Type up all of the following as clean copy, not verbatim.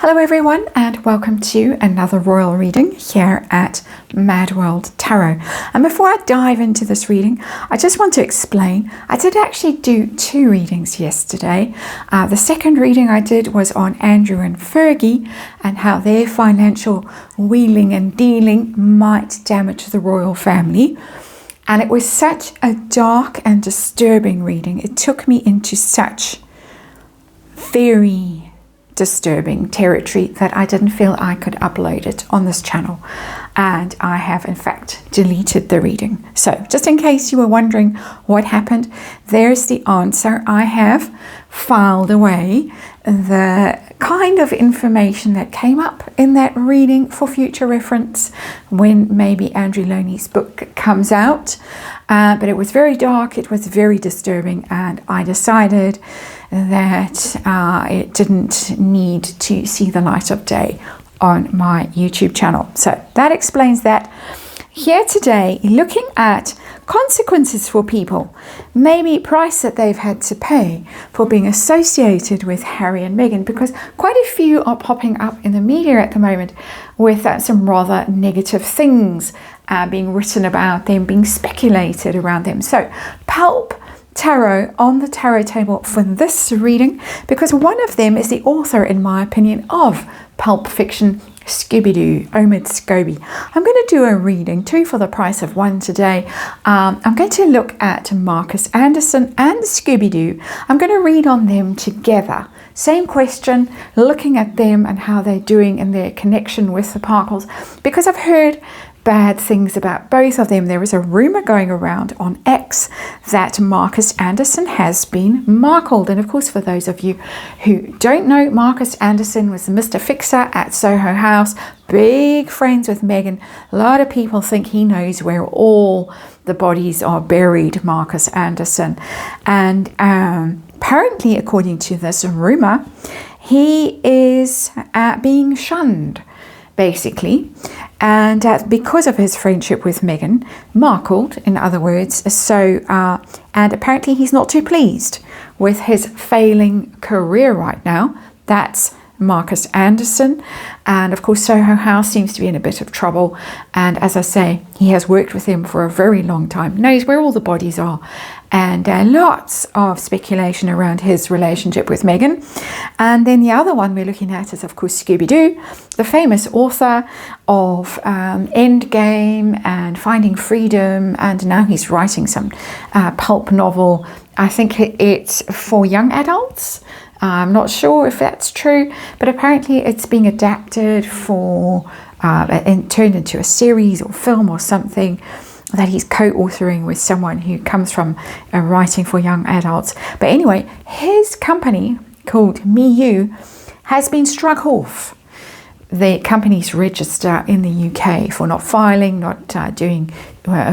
Hello everyone and welcome to another royal reading here at MadWorldTarot. And before I dive into this reading, I just want to explain, I did actually do two readings yesterday. The second reading I did was on Andrew and Fergie and how their financial wheeling and dealing might damage the royal family. And it was such a dark and disturbing reading. It took me into such very disturbing territory that I didn't feel I could upload it on this channel, and I have in fact deleted the reading. So just in case you were wondering what happened, there's the answer. I have filed away the kind of information that came up in that reading for future reference when maybe Andrew Loney's book comes out, but it was very dark, it was very disturbing, and I decided that it didn't need to see the light of day on my YouTube channel. So that explains that. Here today, looking at consequences for people, maybe price that they've had to pay for being associated with Harry and Meghan, because quite a few are popping up in the media at the moment with some rather negative things being written about them, being speculated around them. So Pulp Tarot on the tarot table for this reading, because one of them is the author, in my opinion, of pulp fiction, Scooby, Scooby. I'm going to do a reading, two for the price of one today. I'm going to look at Markus Anderson and Scooby. I'm going to read on them together. Same question, looking at them and how they're doing in their connection with the Parkles, because I've heard bad things about both of them. There is a rumor going around on X that Markus Anderson has been markled. And of course, for those of you who don't know, Markus Anderson was Mr. Fixer at Soho House, big friends with Meghan. A lot of people think he knows where all the bodies are buried, Markus Anderson. And apparently, according to this rumor, he is being shunned, basically, and because of his friendship with Meghan, markled, in other words. So, and apparently he's not too pleased with his failing career right now. That's Markus Anderson, and of course Soho House seems to be in a bit of trouble, and as I say, he has worked with him for a very long time, knows where all the bodies are, and lots of speculation around his relationship with Meghan. And then the other one we're looking at is of course Scooby, the famous author of Endgame and Finding Freedom, and now he's writing some pulp novel. I think it's for young adults. I'm not sure if that's true, but apparently it's being adapted for and turned into a series or film or something that he's co-authoring with someone who comes from writing for young adults. But anyway, his company called MeU has been struck off the company's register in the UK for not filing, not doing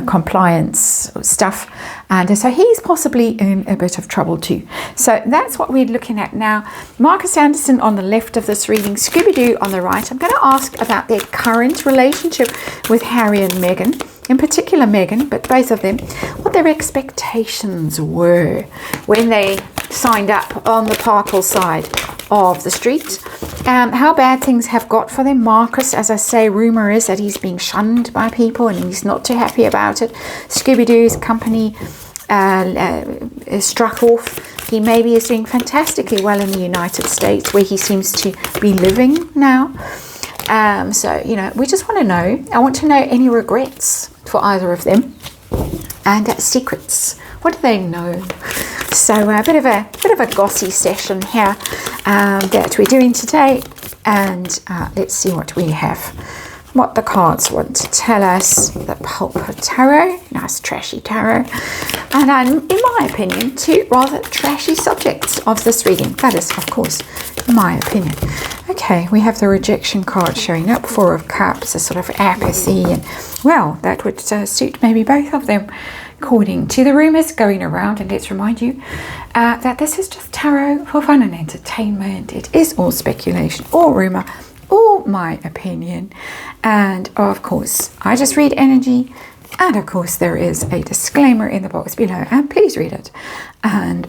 compliance stuff, and so he's possibly in a bit of trouble too. So that's what we're looking at now. Markus Anderson on the left of this reading, Scooby on the right. I'm going to ask about their current relationship with Harry and Meghan, in particular Meghan, but both of them, what their expectations were when they signed up on the Parkle side of the street, how bad things have got for them. Markus, as I say, rumor is that he's being shunned by people and he's not too happy about it. Scooby-Doo's company is struck off. He maybe is doing fantastically well in the United States, where he seems to be living now. So, you know, we just want to know. I want to know any regrets for either of them, and secrets. What do they know? So a bit of a gossy session here that we're doing today, and let's see what we have, what the cards want to tell us. The Pulp Tarot, nice trashy tarot, and in my opinion, two rather trashy subjects of this reading. That is, of course, my opinion. Okay, we have the rejection card showing up, Four of Cups, a sort of apathy, and well, that would suit maybe both of them, according to the rumours going around. And let's remind you that this is just tarot for fun and entertainment. It is all speculation, all rumour, all my opinion, and of course I just read energy, and of course there is a disclaimer in the box below, and please read it and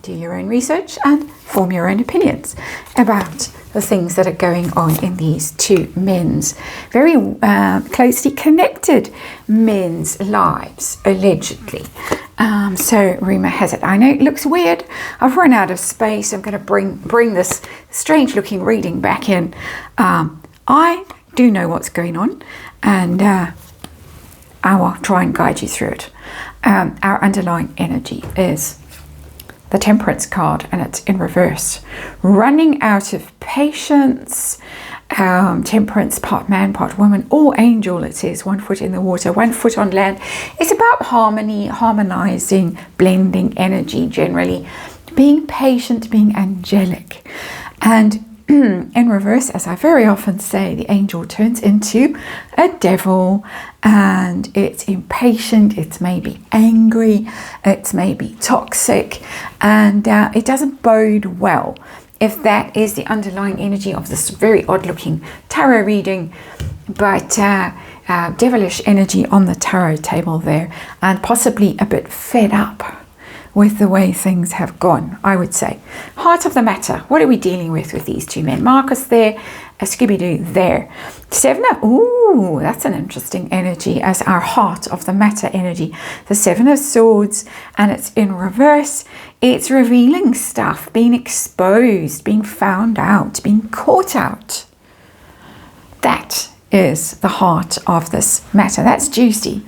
do your own research and form your own opinions about the things that are going on in these two men's very closely connected men's lives, allegedly. So rumour has it. I know it looks weird. I've run out of space. I'm going to bring this strange looking reading back in. I do know what's going on, and I will try and guide you through it. Our underlying energy is the Temperance card, and it's in reverse. Running out of patience. Temperance, part man, part woman, or angel, it says. 1 foot in the water, 1 foot on land. It's about harmony, harmonizing, blending energy generally, being patient, being angelic. And in reverse, as I very often say, the angel turns into a devil, and it's impatient, it's maybe angry, it's maybe toxic, and it doesn't bode well if that is the underlying energy of this very odd looking tarot reading. But devilish energy on the tarot table there, and possibly a bit fed up with the way things have gone, I would say. Heart of the matter. What are we dealing with these two men? Markus there, a Scooby-Doo there. 7 of, ooh, that's an interesting energy as our heart of the matter energy. The 7 of Swords, and it's in reverse. It's revealing stuff, being exposed, being found out, being caught out. That is the heart of this matter. That's juicy.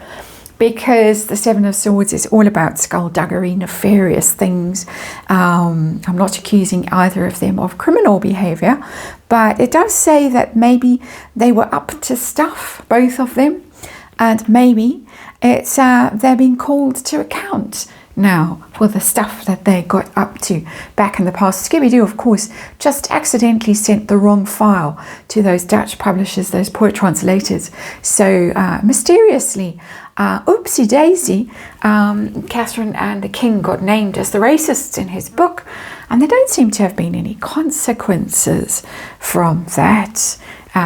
Because the 7 of Swords is all about skullduggery, nefarious things. I'm not accusing either of them of criminal behavior, but it does say that maybe they were up to stuff, both of them, and maybe it's they're being called to account now for the stuff that they got up to back in the past. Scooby-Doo, of course, just accidentally sent the wrong file to those Dutch publishers, those poor translators. So mysteriously, oopsie daisy, Catherine and the King got named as the racists in his book, and there don't seem to have been any consequences from that,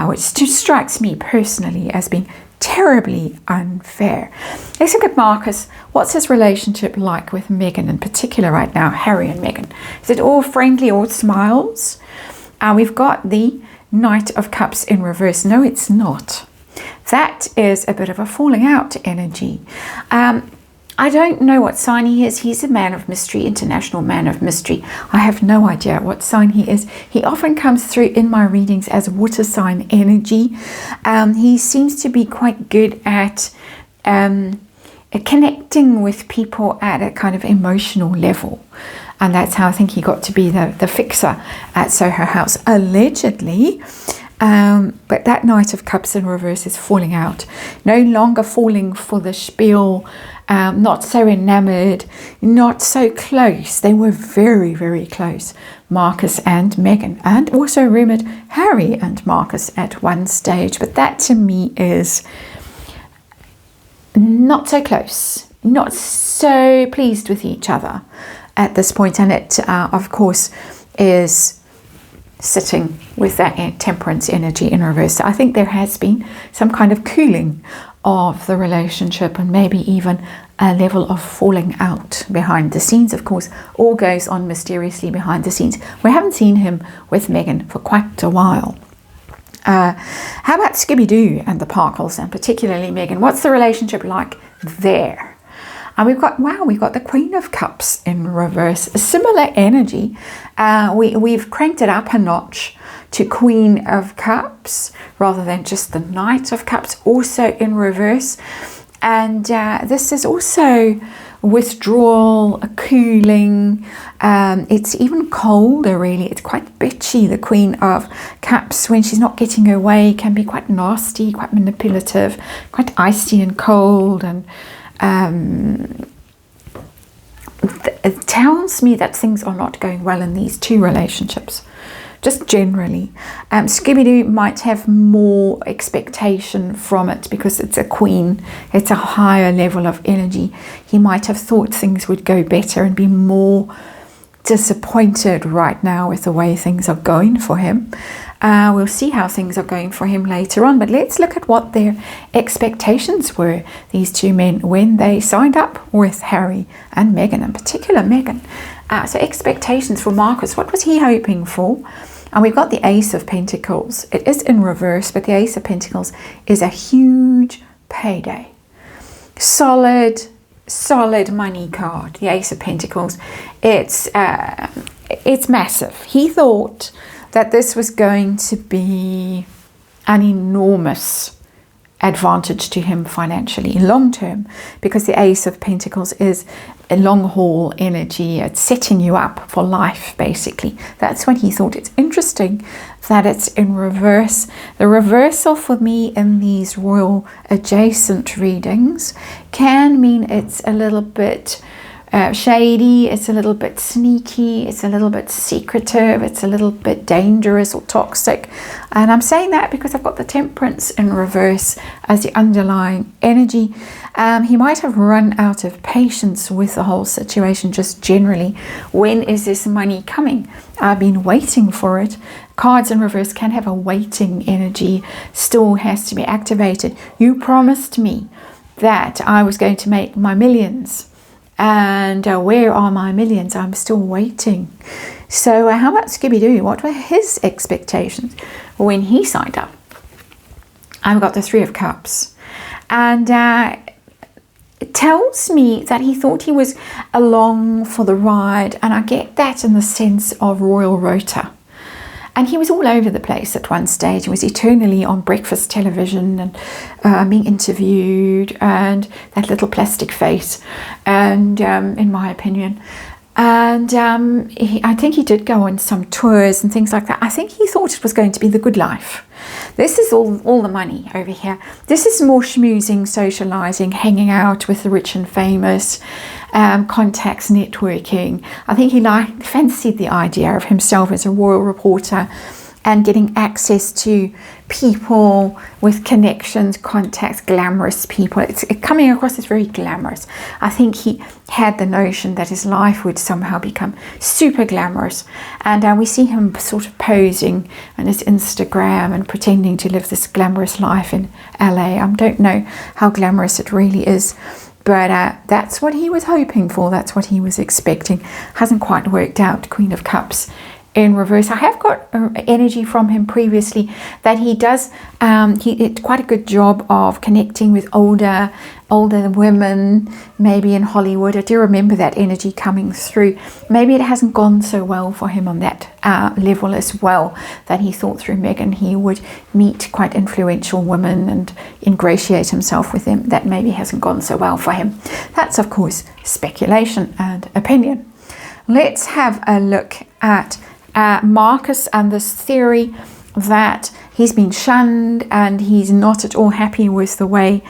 which just strikes me personally as being terribly unfair. Let's look at Markus. What's his relationship like with Meghan in particular right now, Harry and Meghan? Is it all friendly, all smiles? We've got the Knight of Cups in reverse. No, it's not. That is a bit of a falling out energy. I don't know what sign he is. He's a man of mystery, international man of mystery. I have no idea what sign he is. He often comes through in my readings as water sign energy. He seems to be quite good at connecting with people at a kind of emotional level. And that's how I think he got to be the fixer at Soho House, allegedly. But that Knight of Cups in reverse is falling out. No longer falling for the spiel. Not so enamored, not so close. They were very, very close, Markus and Meghan, and also rumoured Harry and Markus at one stage. But that to me is not so close, not so pleased with each other at this point. And it, of course, is sitting with that Temperance energy in reverse. So I think there has been some kind of cooling of the relationship, and maybe even a level of falling out behind the scenes. Of course, all goes on mysteriously behind the scenes. We haven't seen him with Meghan for quite a while. How about Scooby-Doo and the Parkles, and particularly Meghan? What's the relationship like there? And we've got the Queen of Cups in reverse. A similar energy. We've cranked it up a notch to Queen of Cups rather than just the Knight of Cups, also in reverse. And this is also withdrawal, cooling. It's even colder, really. It's quite bitchy. The Queen of Cups, when she's not getting her way, can be quite nasty, quite manipulative, quite icy and cold. And it tells me that things are not going well in these two relationships. Just generally. Scooby-Doo might have more expectation from it because it's a queen. It's a higher level of energy. He might have thought things would go better and be more disappointed right now with the way things are going for him. We'll see how things are going for him later on, but let's look at what their expectations were, these two men, when they signed up with Harry and Meghan, in particular Meghan. So expectations for Markus, what was he hoping for? And we've got the Ace of Pentacles. It is in reverse, but the Ace of Pentacles is a huge payday. Solid money card. The Ace of Pentacles. It's massive. He thought that this was going to be an enormous advantage to him financially long term, because the Ace of Pentacles is a long haul energy. It's setting you up for life, basically. That's what he thought. It's interesting that it's in reverse. The reversal for me in these royal adjacent readings can mean it's a little bit shady, it's a little bit sneaky, it's a little bit secretive, it's a little bit dangerous or toxic. And I'm saying that because I've got the Temperance in reverse as the underlying energy. He might have run out of patience with the whole situation, just generally. When is this money coming? I've been waiting for it. Cards in reverse can have a waiting energy, still has to be activated. You promised me that I was going to make my millions. And where are my millions? I'm still waiting. So how about Scooby-Doo? What were his expectations when he signed up? I've got the Three of Cups. And it tells me that he thought he was along for the ride. And I get that in the sense of royal rota. And he was all over the place at one stage. He was eternally on breakfast television and being interviewed, and that little plastic face, and in my opinion. And I think he did go on some tours and things like that. I think he thought it was going to be the good life. This is all the money over here. This is more schmoozing, socializing, hanging out with the rich and famous, contacts, networking. I think he fancied the idea of himself as a royal reporter and getting access to people with connections, contacts, glamorous people. It's coming across as very glamorous. I think he had the notion that his life would somehow become super glamorous. And we see him sort of posing on his Instagram and pretending to live this glamorous life in LA. I don't know how glamorous it really is. But that's what he was hoping for. That's what he was expecting. Hasn't quite worked out. Queen of Cups in reverse. I have got energy from him previously that he does he did quite a good job of connecting with older women, maybe in Hollywood. I do remember that energy coming through. Maybe it hasn't gone so well for him on that level as well, that he thought through Meghan he would meet quite influential women and ingratiate himself with them. That maybe hasn't gone so well for him. That's of course speculation and opinion. Let's have a look at Markus and this theory that he's been shunned and he's not at all happy with the way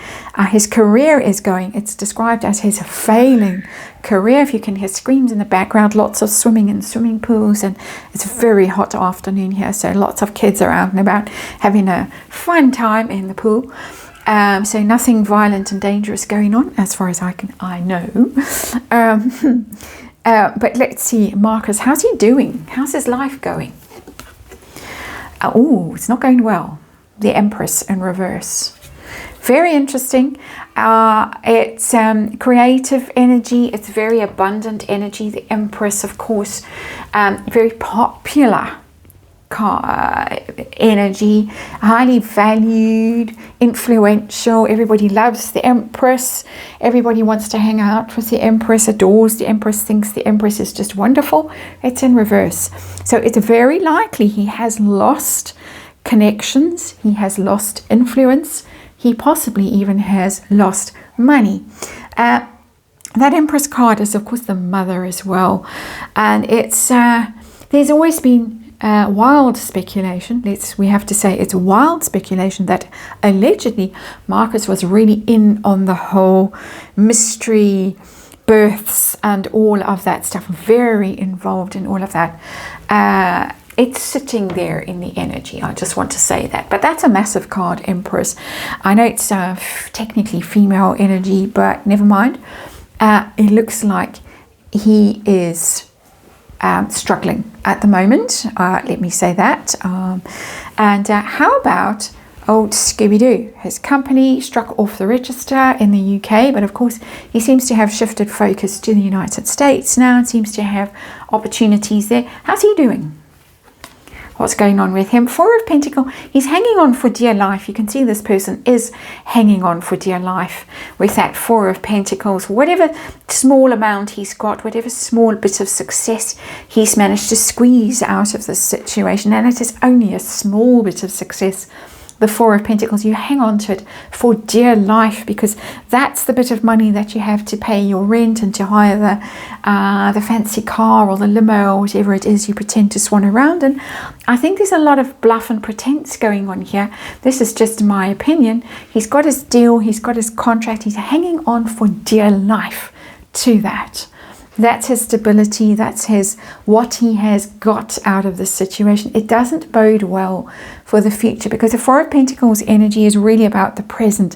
his career is going. It's described as his failing career. If you can hear screams in the background, lots of swimming in swimming pools, and it's a very hot afternoon here, so lots of kids are out and about having a fun time in the pool. So nothing violent and dangerous going on as far as I know. But let's see, Markus, how's he doing? How's his life going? Oh, it's not going well. The Empress in reverse. Very interesting. It's creative energy. It's very abundant energy. The Empress, of course, very popular energy, highly valued, influential. Everybody loves the Empress. Everybody wants to hang out with the Empress, adores the Empress, thinks the Empress is just wonderful. It's in reverse. So it's very likely he has lost connections. He has lost influence. He possibly even has lost money. That Empress card is, of course, the mother as well. And it's there's always been wild speculation. We have to say it's wild speculation that allegedly Markus was really in on the whole mystery births and all of that stuff, very involved in all of that. It's sitting there in the energy. I just want to say that. But that's a massive card, Empress. I know it's technically female energy, but never mind. It looks like he is struggling at the moment, let me say that. And how about old Scooby-Doo? His company struck off the register in the UK, but of course he seems to have shifted focus to the United States now and seems to have opportunities there. How's he doing? what's going on with him. Four of Pentacles, he's hanging on for dear life. You can see this person is hanging on for dear life with that Four of Pentacles. Whatever small amount he's got, whatever small bit of success he's managed to squeeze out of this situation, and it is only a small bit of success, the Four of Pentacles, you hang on to it for dear life, because that's the bit of money that you have to pay your rent and to hire the fancy car or the limo or whatever it is you pretend to swan around in. I think there's a lot of bluff and pretense going on here. This is just my opinion. He's got his deal, he's got his contract, he's hanging on for dear life to that. That's his stability, that's what he has got out of this situation. It doesn't bode well for the future, because the Four of Pentacles energy is really about the present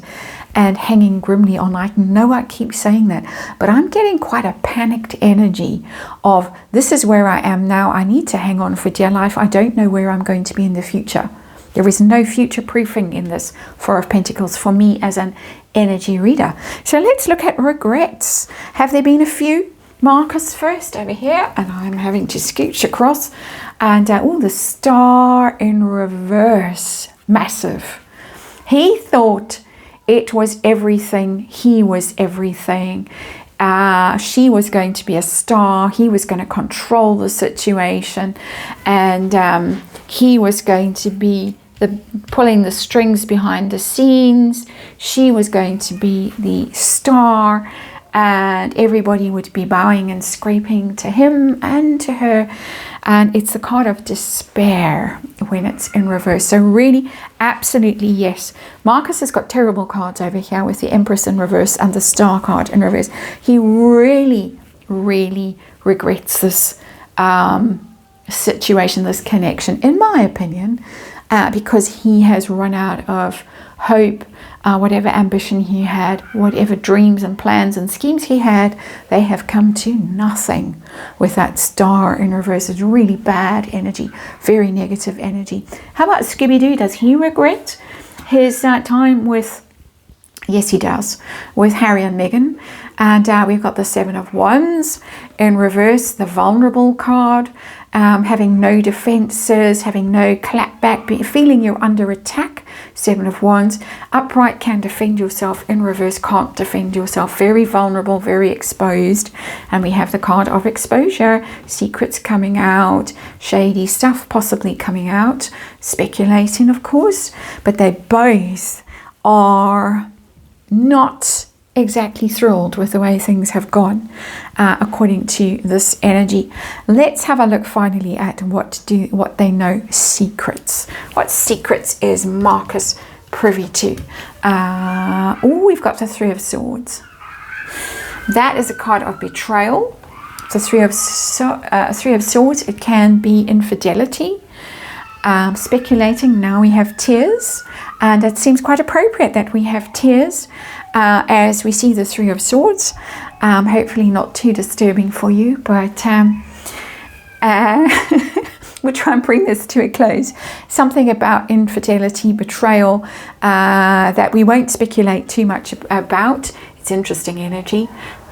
and hanging grimly on. I know I keep saying that, but I'm getting quite a panicked energy of, this is where I am now, I need to hang on for dear life. I don't know where I'm going to be in the future. There is no future proofing in this Four of Pentacles for me as an energy reader. So let's look at regrets. Have there been a few? Markus first over here, and I'm having to scooch across, and the Star in reverse, massive. He thought it was everything, he was everything. She was going to be a star, he was going to control the situation, and he was going to be pulling the strings behind the scenes. She was going to be the star, and everybody would be bowing and scraping to him and to her. And it's the card of despair when it's in reverse. So really, absolutely yes. Markus has got terrible cards over here with the Empress in reverse and the Star card in reverse. He really, really regrets this situation, this connection, in my opinion, because he has run out of hope. Whatever ambition he had, whatever dreams and plans and schemes he had, they have come to nothing with that Star in reverse. It's really bad energy, very negative energy. How about Scooby-Doo? Does he regret his time with, yes he does, with Harry and Meghan? And we've got the Seven of Wands in reverse, the vulnerable card, having no defenses, having no clap back, feeling you're under attack. Seven of Wands. Upright can defend yourself, in reverse can't defend yourself. Very vulnerable, very exposed. And we have the card of exposure, secrets coming out, shady stuff possibly coming out, speculating of course, but they both are not exactly thrilled with the way things have gone, according to this energy. Let's have a look finally at what they know. Secrets. What secrets is Markus privy to? We've got the Three of Swords. That is a card of betrayal. The Three of Swords. It can be infidelity, speculating. Now we have tears, and it seems quite appropriate that we have tears as we see the Three of Swords. Hopefully not too disturbing for you, but we'll try and bring this to a close. Something about infidelity, betrayal, that we won't speculate too much about. It's interesting energy.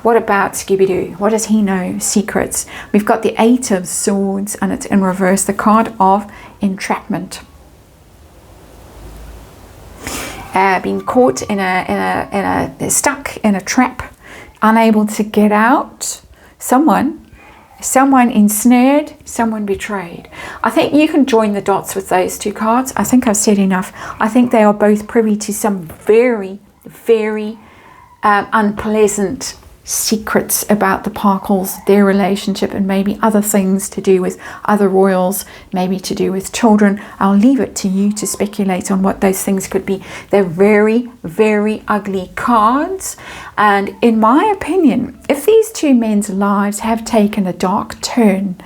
What about Scooby-Doo? What does he know? Secrets. We've got the Eight of Swords, and it's in reverse, the card of entrapment. Being caught stuck in a trap, unable to get out. Someone ensnared, someone betrayed. I think you can join the dots with those two cards. I think I've said enough. I think they are both privy to some very, very unpleasant secrets about the Parkles, their relationship, and maybe other things to do with other royals, maybe to do with children. I'll leave it to you to speculate on what those things could be. They're very, very ugly cards, and in my opinion, if these two men's lives have taken a dark turn,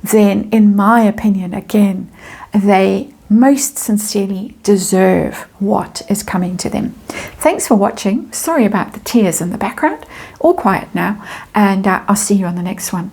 then in my opinion, again, they most sincerely deserve what is coming to them. Thanks for watching. Sorry about the tears in the background. All quiet now, and I'll see you on the next one.